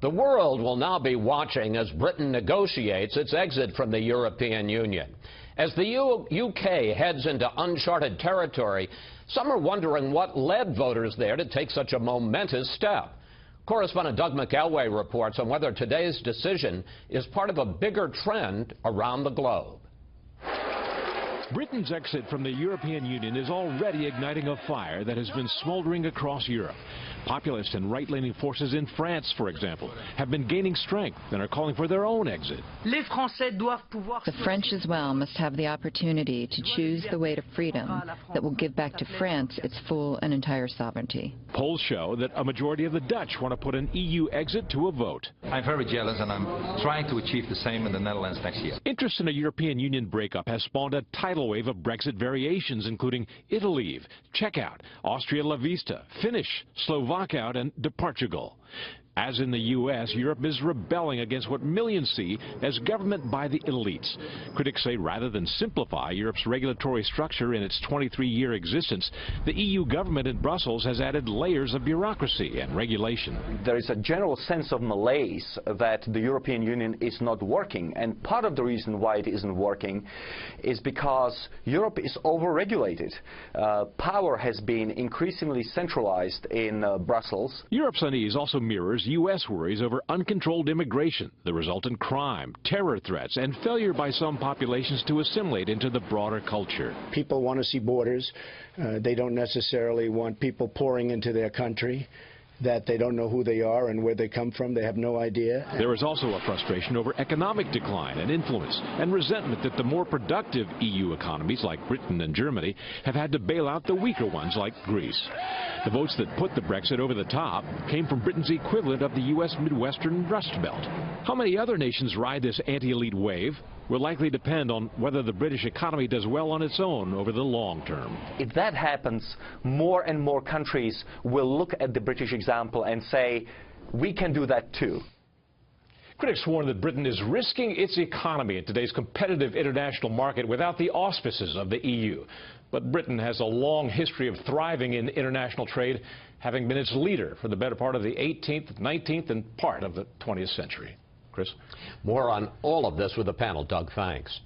The world will now be watching as Britain negotiates its exit from the European Union. As the UK heads into uncharted territory, some are wondering what led voters there to take such a momentous step. Correspondent Doug McElway reports on whether today's decision is part of a bigger trend around the globe. Britain's exit from the European Union is already igniting a fire that has been smoldering across Europe. Populist and right-leaning forces in France, for example, have been gaining strength and are calling for their own exit. The French as well must have the opportunity to choose the way to freedom that will give back to France its full and entire sovereignty. Polls show that a majority of the Dutch want to put an EU exit to a vote. I'm very jealous, and I'm trying to achieve the same in the Netherlands next year. Interest in a European Union breakup has spawned a tidal wave of Brexit variations, including Italy, Checkout, Austria La Vista, Finish, Slovakia, and Departugal. As in the U.S., Europe is rebelling against what millions see as government by the elites. Critics say rather than simplify Europe's regulatory structure in its 23-year existence, the EU government in Brussels has added layers of bureaucracy and regulation. There is a general sense of malaise that the European Union is not working, and part of the reason why it isn't working is because Europe is over-regulated. Power has been increasingly centralized in Brussels. Europe's unease also mirrors U.S. worries over uncontrolled immigration, the resultant crime, terror threats, and failure by some populations to assimilate into the broader culture. People want to see borders. They don't necessarily want people pouring into their country that they don't know who they are and where they come from. They have no idea. There is also a frustration over economic decline and influence, and resentment that the more productive EU economies like Britain and Germany have had to bail out the weaker ones like Greece. The votes that put the Brexit over the top came from Britain's equivalent of the U.S. Midwestern Rust Belt. How many other nations ride this anti-elite wave will likely depend on whether the British economy does well on its own over the long term. If that happens, more and more countries will look at the British example and say, we can do that too. Critics warn that Britain is risking its economy in today's competitive international market without the auspices of the EU. But Britain has a long history of thriving in international trade, having been its leader for the better part of the 18th, 19th, and part of the 20th century. Chris? More on all of this with the panel. Doug, thanks.